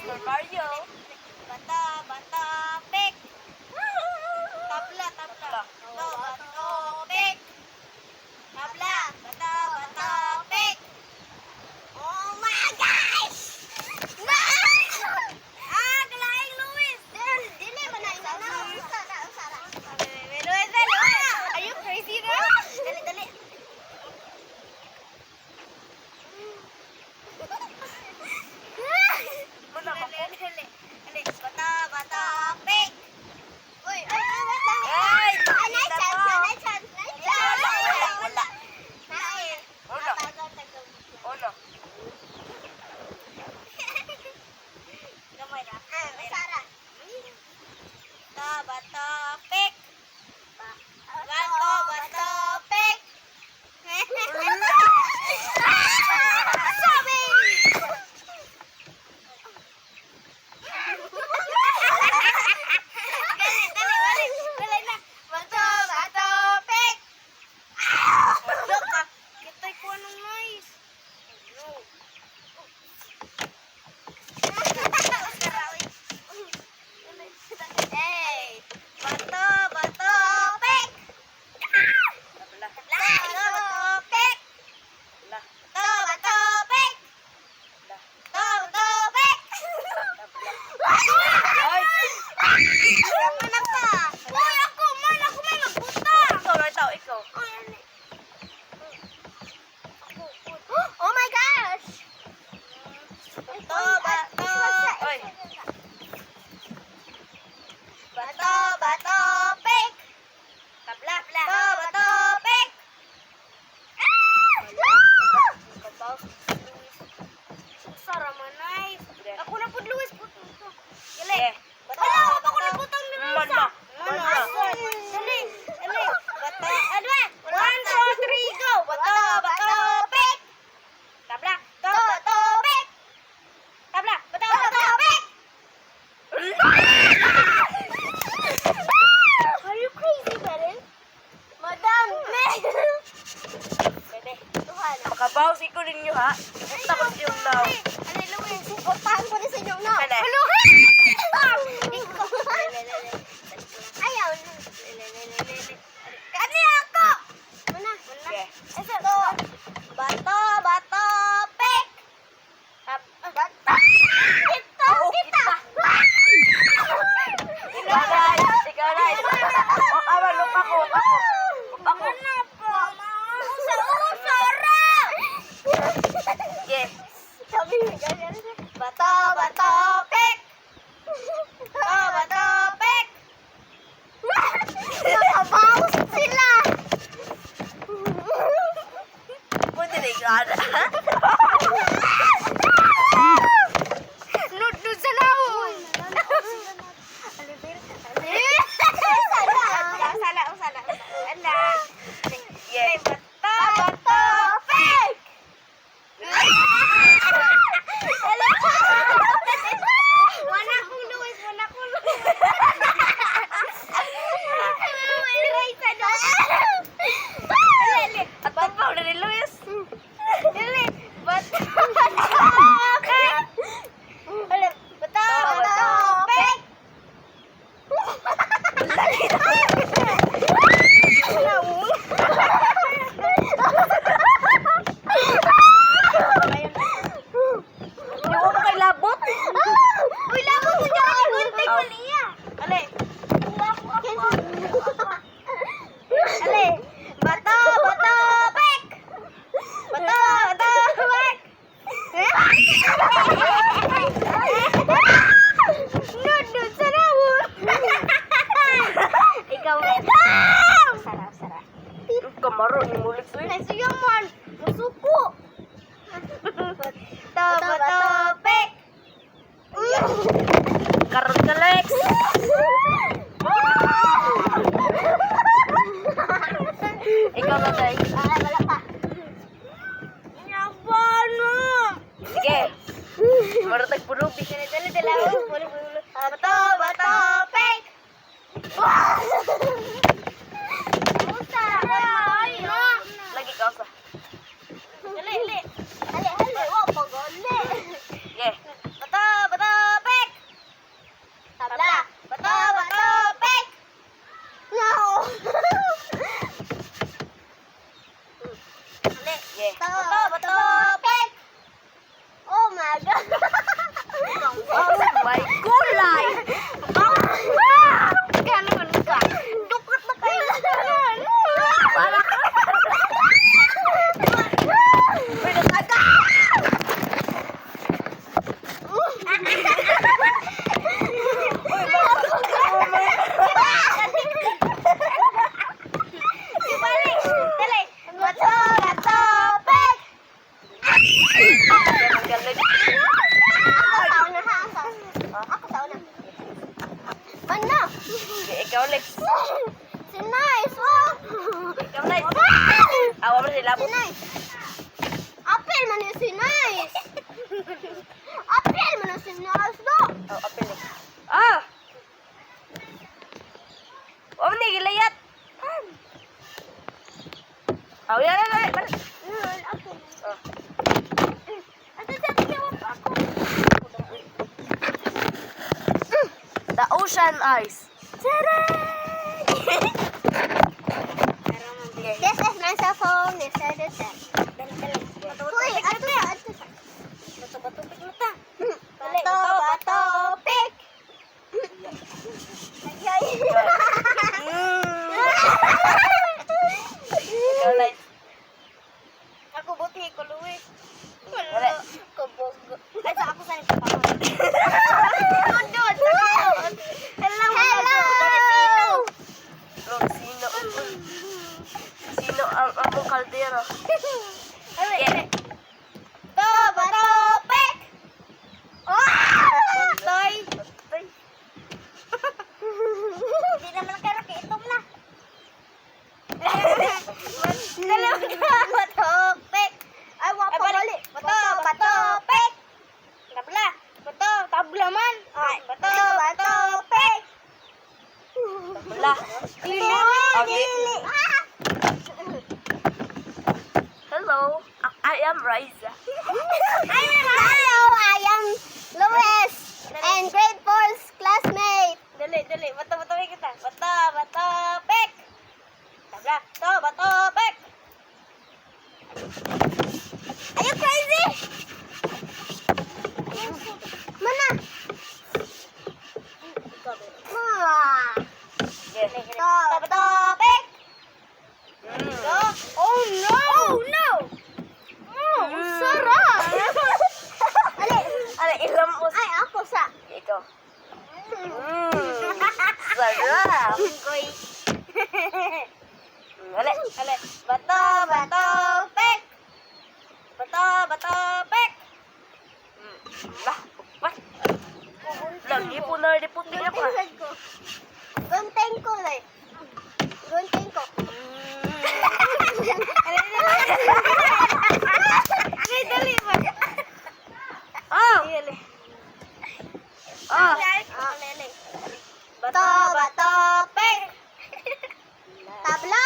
Super Mario. Bata, bata, pek. Tabla, tabla. Bato, bato, pek. Tabla, bata, bata, pek. Oh my gosh! Kalaing Luis. Dili man na sana. Luis, are you crazy na? Dali, dali. Wala ka po. Dali, bata, bata, pek. Uy, ay, wait lang. Ay, Nice chance, nice chance, nice chance. Wala. Nain. Wala. Tagal. Uno. Gamay na. Sara. Bata, pek. Bato, bato, pek. Sabi! Dali na. Bato, bato, pek. Look, kitay ko anong noise. Hey, bato, bato, pek. Tabla. Bato, bato, pek. Tabla. Bato, bato, pek. Tabla. Bato, bato, pek. Ay! Mana ka? Hoy, ako may magbuta. Ikaw na ikaw, ikaw. Oh my gosh. Bato, bato. Oy. Bato, bato, pek. Tabla. Bato, bato, pek. Kabaw. Sara manay. Ako na pud Luis puto. Dali. Bato, ako na putang ni Man Luis. ba? Dali, Man ba? dali. Bato, adwa. 1, 2, 3, go. Bato, bato, pek. Tabla. Bato, bato, pek. Tabla. Bato, bato, pek. Are you crazy, Beryl? Madam, Pwede. Tuhan. Makabaw si ko ninyo ha. Ipunta ko sa iyong law. Ano, Luis? Suportahan ko rin sa inyo na. Pwede. Ano? Ayaw. Kani ako! Muna. Sige. Ito. Bato, bato, pek. Bato. Ito, Oo, kita. Ikaw na. Ikaw na. O, awan, lupa ko. Lupa ko. Ano po? Usara! Yes. Sabi mo ganyan. Bato, bato, pek. Bato, bato, pek. Nakabawas sila. Pwede na ikaw. Nudnud sa lawon. Sala. Ala. Yes. Bato, pek. Wala kong Luis. Try sa Luis. At tapaw na ni Luis. Dili. Bato, pek. Bato, pek. Hindi ko kay labot. Uy, labot mo dyan. Gunting Oh. maliya. Ale. Ale. Bato, bato, pek. Bato, bato, pek. Nudnud sa lawon. Ikaw nga. Sarap. Kamaro ni mulik suy. Nasa yaman. Masuko. Bato, bato, pek. Karon ka Lex. Ikaw na day. Wala pa. Nyabano. Sige. Maratag purubi. Dali, bato, bato, pek. Lagi ka sa. Dali. Wow, pagod. Yeah. Bato, Ikaw, Lex. Si Nice, oh! Ikaw, Nice. Awa mo sila Si po. Nice. Apel man yung si Nice. Apel man yung si Nice, do. Oh, apel eh. Ah! Huwag mo nigilayat. Oh, yan. Apel. Oh. Ate, sabi niya, wag ako. The ocean eyes. This is my cell phone. This is this. Uy, ate, ate. Bato-bato, pigmata. Bato, pick. Ay, Ikaw, Light. Ako buti ko luwi. Wala. Kubog. Ay, sa ako saan ito pa. Hello! Lord, sino ang among kaldero? Ay, bato, pick. Patay. Patay. Hindi naman nagkaroon na. Bato, pick. Ay, wapa bali. Bato, pick. Tabla. Bato, tabla man. Ay, bato, pick. Wala. Lili. Okay. Hello, I am Riza. Hello, I am Luis and grade 4's classmate. Dali. Bato kita. Bato, pick. Tabla. Bato, pick. Are you crazy? Mana? Yes. Bato, pick. Oh no! Sarap! Ala, ilam mo. Ay, ako sa... Ito. Sarap. Ala. Bato, pick. Bato, pick. Lah, upat. Lagi po na riputin ako. Gunteng ko, like. Gunteng ko. Ay, dali ba? Oh! Oh! Bato, pick. Tabla.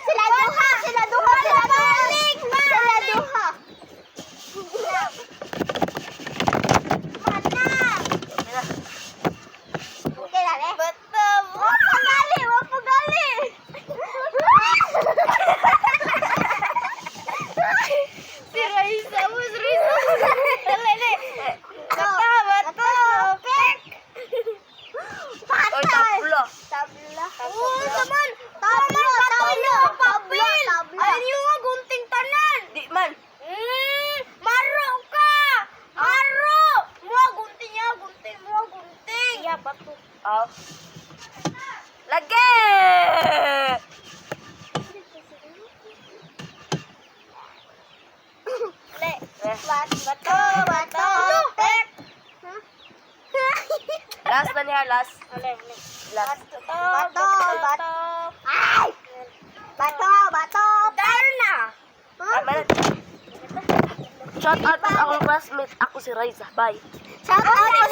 Sila duha. Sila duha. Okay na, eh? Wapa gali. Si Raisa, Dali. Bato, pick. Oy, tablo. Tabla. Oo, naman. Tabla. Ay, niyo nga gunting tanan. Di man. Maro ka. Mua gunting. Ya, bato. Oh. Lagi! Bato, pick. Last na niya, last. Last. Bato. Ay! Bato. Darna. Shout out sa akong classmate. Ako si Riza. Bye. Shout out